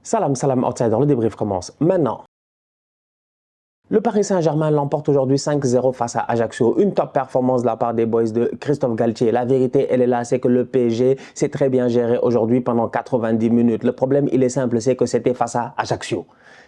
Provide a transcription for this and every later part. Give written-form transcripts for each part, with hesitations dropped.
Salam, salam, outsider, le débrief commence maintenant. Le Paris Saint-Germain l'emporte aujourd'hui 5-0 face à Ajaccio. Une top performance de la part des boys de Christophe Galtier. La vérité, elle est là, c'est que le PSG s'est très bien géré aujourd'hui pendant 90 minutes. Le problème, il est simple, c'est que c'était face à Ajaccio.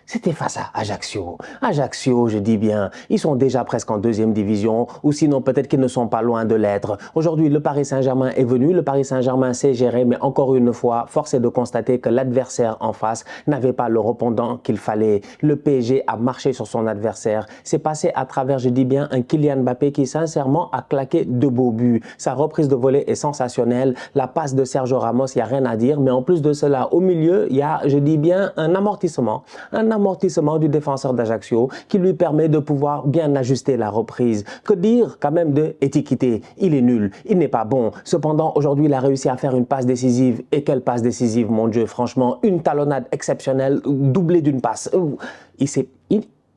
C'était face à Ajaccio. Ajaccio, je dis bien, ils sont déjà presque en deuxième division, ou sinon peut-être qu'ils ne sont pas loin de l'être. Aujourd'hui, le Paris Saint-Germain est venu, le Paris Saint-Germain s'est géré, mais encore une fois, force est de constater que l'adversaire en face n'avait pas le répondant qu'il fallait. Le PSG a marché sur son adversaire. C'est passé à travers, je dis bien, un Kylian Mbappé qui sincèrement a claqué de beaux buts. Sa reprise de volée est sensationnelle. La passe de Sergio Ramos, il n'y a rien à dire, mais en plus de cela, au milieu, il y a, je dis bien, un amortissement du défenseur d'Ajaccio qui lui permet de pouvoir bien ajuster la reprise. Que dire quand même de Étiqueté? Il est nul, il n'est pas bon. Cependant, aujourd'hui, il a réussi à faire une passe décisive. Et quelle passe décisive, mon Dieu, franchement, une talonnade exceptionnelle, doublée d'une passe.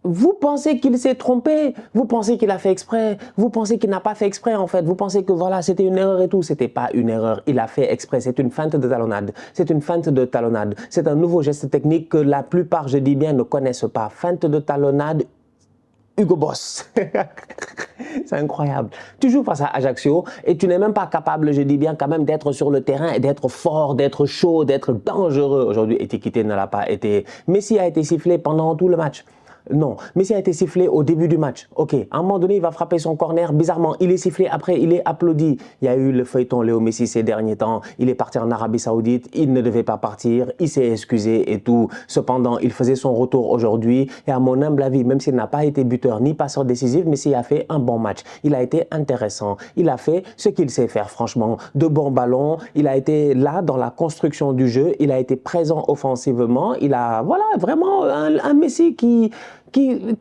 Vous pensez qu'il s'est trompé? Vous pensez qu'il a fait exprès? Vous pensez qu'il n'a pas fait exprès en fait? Vous pensez que voilà, c'était une erreur et tout? C'était pas une erreur, il a fait exprès. C'est une feinte de talonnade. C'est une feinte de talonnade. C'est un nouveau geste technique que la plupart, je dis bien, ne connaissent pas. Feinte de talonnade, Hugo Boss. C'est incroyable. Tu joues face à Ajaccio et tu n'es même pas capable, je dis bien, quand même d'être sur le terrain et d'être fort, d'être chaud, d'être dangereux. Aujourd'hui, Étiqueté ne l'a pas été. Messi a été sifflé pendant tout le match. Non, Messi a été sifflé au début du match. Ok, à un moment donné, il va frapper son corner. Bizarrement, il est sifflé. Après, il est applaudi. Il y a eu le feuilleton Léo Messi ces derniers temps. Il est parti en Arabie Saoudite. Il ne devait pas partir. Il s'est excusé et tout. Cependant, il faisait son retour aujourd'hui. Et à mon humble avis, même s'il n'a pas été buteur ni passeur décisif, Messi a fait un bon match. Il a été intéressant. Il a fait ce qu'il sait faire, franchement. De bons ballons. Il a été là dans la construction du jeu. Il a été présent offensivement. Il a, voilà, vraiment un Messi qui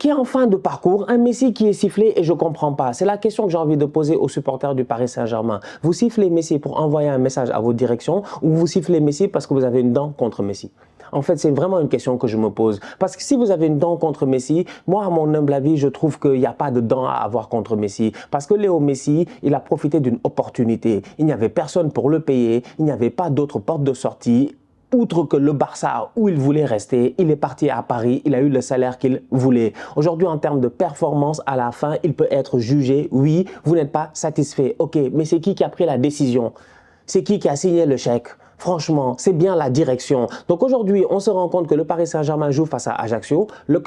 est en fin de parcours, un Messi qui est sifflé et je ne comprends pas. C'est la question que j'ai envie de poser aux supporters du Paris Saint-Germain. Vous sifflez Messi pour envoyer un message à votre direction ou vous sifflez Messi parce que vous avez une dent contre Messi? En fait, c'est vraiment une question que je me pose. Parce que si vous avez une dent contre Messi, moi, à mon humble avis, je trouve qu'il n'y a pas de dent à avoir contre Messi. Parce que Léo Messi, il a profité d'une opportunité. Il n'y avait personne pour le payer. Il n'y avait pas d'autre porte de sortie. Outre que le Barça où il voulait rester, il est parti à Paris, il a eu le salaire qu'il voulait. Aujourd'hui, en termes de performance, à la fin, il peut être jugé. Oui, vous n'êtes pas satisfait. Ok, mais c'est qui a pris la décision? C'est qui a signé le chèque? Franchement, c'est bien la direction. Donc aujourd'hui, on se rend compte que le Paris Saint-Germain joue face à Ajaccio. Le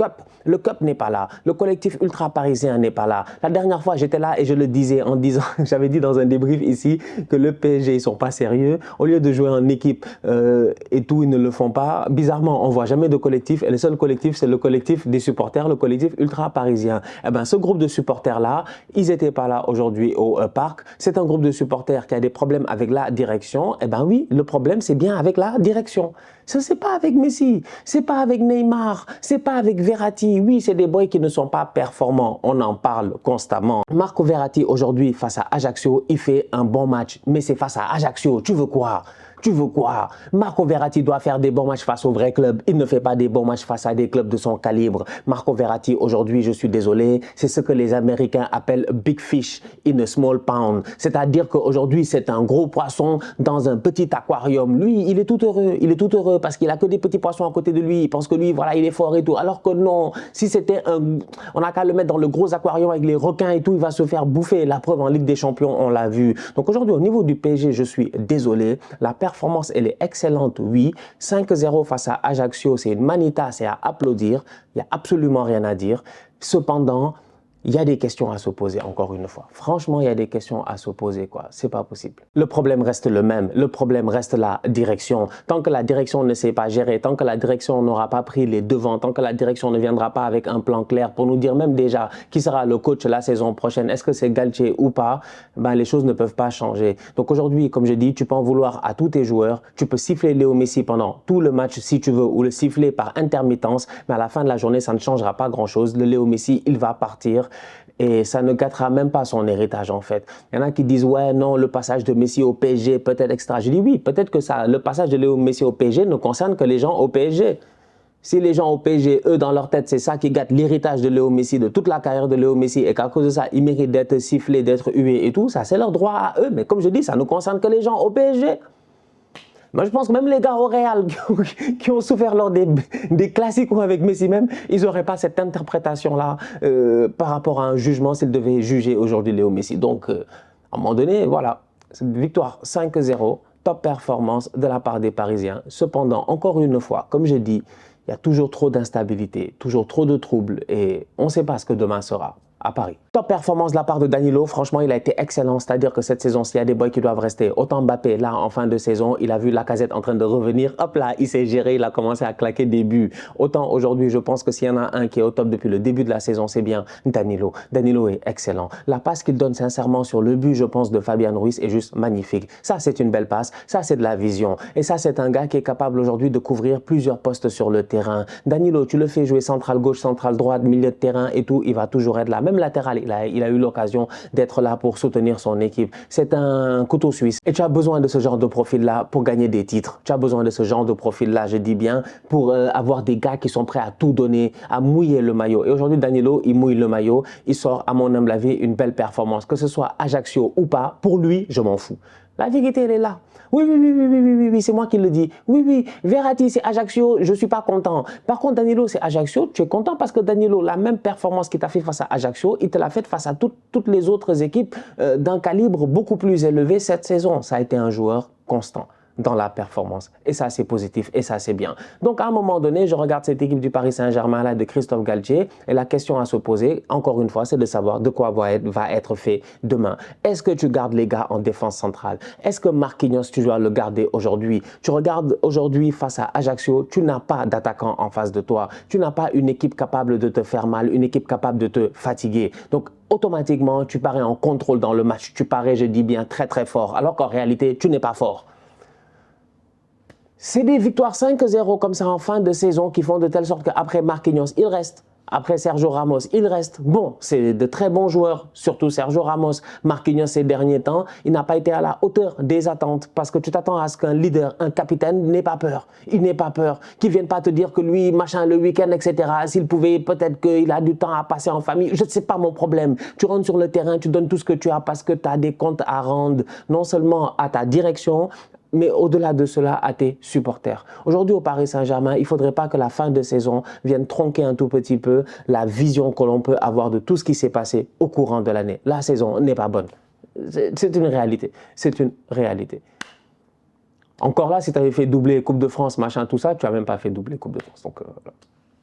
Cup n'est pas là. Le collectif ultra parisien n'est pas là. La dernière fois, j'étais là et je le disais en disant, j'avais dit dans un débrief ici que le PSG, ils sont pas sérieux. Au lieu de jouer en équipe et tout, ils ne le font pas. Bizarrement, on voit jamais de collectif et le seul collectif, c'est le collectif des supporters, le collectif ultra parisien. Eh ben, ce groupe de supporters-là, ils n'étaient pas là aujourd'hui au parc. C'est un groupe de supporters qui a des problèmes avec la direction. Eh ben oui, le problème, c'est bien avec la direction. Ce n'est pas avec Messi, c'est pas avec Neymar, c'est pas avec Verratti. Oui, c'est des boys qui ne sont pas performants. On en parle constamment. Marco Verratti, aujourd'hui, face à Ajaccio, il fait un bon match. Mais c'est face à Ajaccio. Tu veux quoi? Tu veux quoi? Marco Verratti doit faire des bons matchs face aux vrais clubs. Il ne fait pas des bons matchs face à des clubs de son calibre. Marco Verratti, aujourd'hui, je suis désolé, c'est ce que les Américains appellent big fish in a small pond. C'est-à-dire qu'aujourd'hui, c'est un gros poisson dans un petit aquarium. Lui, il est tout heureux. Il est tout heureux parce qu'il a que des petits poissons à côté de lui. Il pense que lui, voilà, il est fort et tout. Alors que non, si c'était on n'a qu'à le mettre dans le gros aquarium avec les requins et tout, il va se faire bouffer. La preuve en Ligue des Champions, on l'a vu. Donc aujourd'hui, au niveau du PSG, je suis désolé. La performance, elle est excellente, oui. 5-0 face à Ajaccio, c'est une manita, c'est à applaudir. Il n'y a absolument rien à dire. Cependant, il y a des questions à se poser, encore une fois. Franchement, il y a des questions à se poser, quoi. C'est pas possible. Le problème reste le même. Le problème reste la direction. Tant que la direction ne sait pas gérer, tant que la direction n'aura pas pris les devants, tant que la direction ne viendra pas avec un plan clair pour nous dire même déjà qui sera le coach la saison prochaine, est-ce que c'est Galtier ou pas, ben, les choses ne peuvent pas changer. Donc aujourd'hui, comme je dis, tu peux en vouloir à tous tes joueurs. Tu peux siffler Léo Messi pendant tout le match si tu veux ou le siffler par intermittence, mais à la fin de la journée, ça ne changera pas grand-chose. Le Léo Messi, il va partir. Et ça ne gâtera même pas son héritage en fait. Il y en a qui disent ouais non, le passage de Messi au PSG peut-être extra. Je dis oui, peut-être que ça, le passage de Léo Messi au PSG ne concerne que les gens au PSG. Si les gens au PSG, eux, dans leur tête, c'est ça qui gâte l'héritage de Léo Messi, de toute la carrière de Léo Messi, et qu'à cause de ça, ils méritent d'être sifflés, d'être hués et tout, ça c'est leur droit à eux. Mais comme je dis, ça ne concerne que les gens au PSG. Moi, je pense que même les gars au Real qui ont souffert lors des classiques ou avec Messi même, ils n'auraient pas cette interprétation-là par rapport à un jugement s'ils devaient juger aujourd'hui Léo Messi. Donc, à un moment donné, voilà, cette victoire 5-0, top performance de la part des Parisiens. Cependant, encore une fois, comme je dis, il y a toujours trop d'instabilité, toujours trop de troubles et on ne sait pas ce que demain sera à Paris. Top performance de la part de Danilo, franchement il a été excellent, c'est-à-dire que cette saison, s'il y a des boys qui doivent rester, autant Mbappé, là en fin de saison, il a vu Lacazette en train de revenir, hop là, il s'est géré, il a commencé à claquer des buts. Autant aujourd'hui, je pense que s'il y en a un qui est au top depuis le début de la saison, c'est bien Danilo. Danilo est excellent. La passe qu'il donne sincèrement sur le but, je pense, de Fabian Ruiz est juste magnifique. Ça, c'est une belle passe, ça, c'est de la vision. Et ça, c'est un gars qui est capable aujourd'hui de couvrir plusieurs postes sur le terrain. Danilo, tu le fais jouer central gauche, central droite, milieu de terrain et tout, il va toujours être là. Même latéral, il a eu l'occasion d'être là pour soutenir son équipe. C'est un couteau suisse. Et tu as besoin de ce genre de profil-là pour gagner des titres. Tu as besoin de ce genre de profil-là, je dis bien, pour avoir des gars qui sont prêts à tout donner, à mouiller le maillot. Et aujourd'hui, Danilo, il mouille le maillot. Il sort, à mon humble avis, une belle performance. Que ce soit Ajaccio ou pas, pour lui, je m'en fous. La vérité, elle est là. Oui, c'est moi qui le dis. Oui, Verratti, c'est Ajaccio, je ne suis pas content. Par contre, Danilo, c'est Ajaccio, tu es content parce que Danilo, la même performance qu'il t'a fait face à Ajaccio, il te l'a fait face à toutes les autres équipes d'un calibre beaucoup plus élevé cette saison. Ça a été un joueur constant dans la performance. Et ça, c'est positif et ça, c'est bien. Donc, à un moment donné, je regarde cette équipe du Paris Saint-Germain là de Christophe Galtier et la question à se poser, encore une fois, c'est de savoir de quoi va être fait demain. Est-ce que tu gardes les gars en défense centrale? Est-ce que Marquinhos, tu dois le garder aujourd'hui? Tu regardes aujourd'hui face à Ajaccio, tu n'as pas d'attaquant en face de toi. Tu n'as pas une équipe capable de te faire mal, une équipe capable de te fatiguer. Donc, automatiquement, tu parais en contrôle dans le match. Tu parais, je dis bien, très très fort. Alors qu'en réalité, tu n'es pas fort. C'est des victoires 5-0 comme ça en fin de saison qui font de telle sorte qu'après Marquinhos, il reste. Après Sergio Ramos, il reste. Bon, c'est de très bons joueurs, surtout Sergio Ramos. Marquinhos, ces derniers temps, il n'a pas été à la hauteur des attentes parce que tu t'attends à ce qu'un leader, un capitaine n'ait pas peur. Il n'ait pas peur. Qu'il ne vienne pas te dire que lui, machin, le week-end, etc. S'il pouvait, peut-être qu'il a du temps à passer en famille. Je ne sais pas mon problème. Tu rentres sur le terrain, tu donnes tout ce que tu as parce que tu as des comptes à rendre, non seulement à ta direction, mais au-delà de cela, à tes supporters. Aujourd'hui, au Paris Saint-Germain, il ne faudrait pas que la fin de saison vienne tronquer un tout petit peu la vision que l'on peut avoir de tout ce qui s'est passé au courant de l'année. La saison n'est pas bonne. C'est une réalité. C'est une réalité. Encore là, si tu avais fait doubler Coupe de France, machin, tout ça, tu n'as même pas fait doubler Coupe de France. Donc, voilà.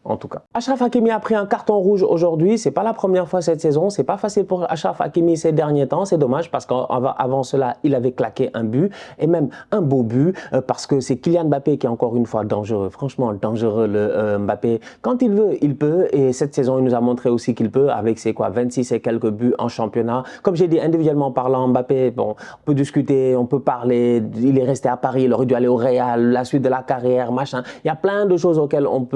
En tout cas. Achraf Hakimi a pris un carton rouge aujourd'hui. C'est pas la première fois cette saison. C'est pas facile pour Achraf Hakimi ces derniers temps. C'est dommage parce qu'avant cela, il avait claqué un but et même un beau but parce que c'est Kylian Mbappé qui est encore une fois dangereux. Franchement, dangereux le Mbappé. Quand il veut, il peut. Et cette saison, il nous a montré aussi qu'il peut avec ses 26 et quelques buts en championnat. Comme j'ai dit, individuellement parlant, Mbappé, bon, on peut discuter, on peut parler. Il est resté à Paris, il aurait dû aller au Real, la suite de la carrière, machin. Il y a plein de choses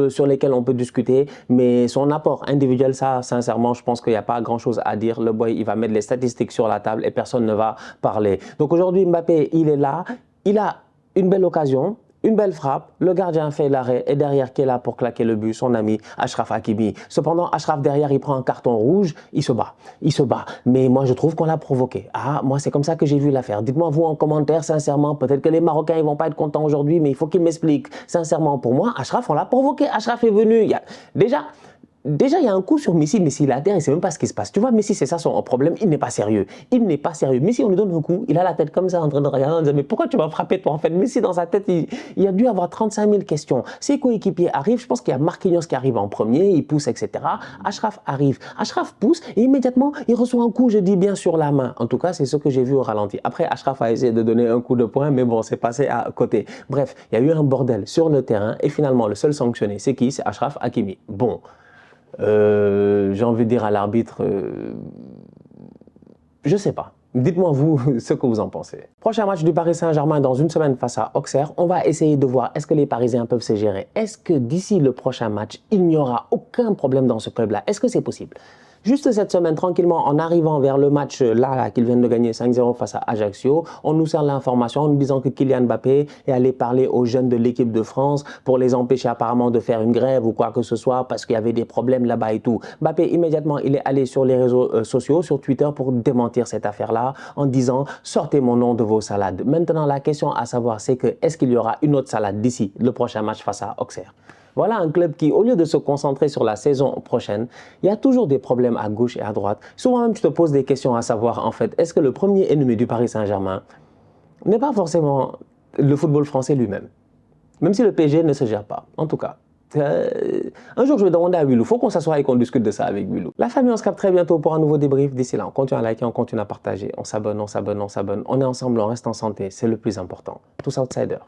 sur lesquelles on peut discuter, mais son apport individuel, ça, sincèrement, je pense qu'il n'y a pas grand-chose à dire. Le boy, il va mettre les statistiques sur la table et personne ne va parler. Donc aujourd'hui, Mbappé, il est là, il a une belle occasion, une belle frappe, le gardien fait l'arrêt et derrière qui est là pour claquer le but, son ami Achraf Hakimi. Cependant, Achraf derrière, il prend un carton rouge, il se bat. Il se bat. Mais moi, je trouve qu'on l'a provoqué. Ah, moi, c'est comme ça que j'ai vu l'affaire. Dites-moi, vous, en commentaire, sincèrement, peut-être que les Marocains, ils vont pas être contents aujourd'hui, mais il faut qu'ils m'expliquent. Sincèrement, pour moi, Achraf, on l'a provoqué. Achraf est venu. Déjà, il y a un coup sur Messi. Messi, il est à terre, il ne sait même pas ce qui se passe. Tu vois, Messi, c'est ça son problème. Il n'est pas sérieux. Il n'est pas sérieux. Messi, on lui donne un coup. Il a la tête comme ça en train de regarder. En disant, mais pourquoi tu m'as frappé, toi, en fait? Messi, dans sa tête, il a dû avoir 35 000 questions. Ses coéquipiers arrivent. Je pense qu'il y a Marquinhos qui arrive en premier. Il pousse, etc. Achraf arrive. Achraf pousse et immédiatement, il reçoit un coup, je dis bien, sur la main. En tout cas, c'est ce que j'ai vu au ralenti. Après, Achraf a essayé de donner un coup de poing, mais bon, c'est passé à côté. Bref, il y a eu un bordel sur le terrain. Et finalement, le seul sanctionné, c'est qui? C'est Achraf Hakimi. Bon. J'ai envie de dire à l'arbitre, je sais pas. Dites-moi vous ce que vous en pensez. Prochain match du Paris Saint-Germain dans une semaine face à Auxerre. On va essayer de voir est-ce que les Parisiens peuvent se gérer. Est-ce que d'ici le prochain match, il n'y aura aucun problème dans ce club-là? Est-ce que c'est possible? Juste cette semaine, tranquillement, en arrivant vers le match là qu'ils viennent de gagner 5-0 face à Ajaccio, on nous sert l'information en nous disant que Kylian Mbappé est allé parler aux jeunes de l'équipe de France pour les empêcher apparemment de faire une grève ou quoi que ce soit parce qu'il y avait des problèmes là-bas et tout. Mbappé, immédiatement, il est allé sur les réseaux sociaux, sur Twitter, pour démentir cette affaire-là en disant « Sortez mon nom de vos salades ». Maintenant, la question à savoir, c'est que est-ce qu'il y aura une autre salade d'ici le prochain match face à Auxerre? Voilà un club qui, au lieu de se concentrer sur la saison prochaine, il y a toujours des problèmes à gauche et à droite. Souvent même, tu te poses des questions à savoir, en fait, est-ce que le premier ennemi du Paris Saint-Germain n'est pas forcément le football français lui-même? Même si le PSG ne se gère pas, en tout cas. Un jour, je vais demander à Willou, il faut qu'on s'assoie et qu'on discute de ça avec Willou. La famille, on se capte très bientôt pour un nouveau débrief. D'ici là, on continue à liker, on continue à partager, on s'abonne, on s'abonne, on s'abonne. On est ensemble, on reste en santé, c'est le plus important. Tous outsiders.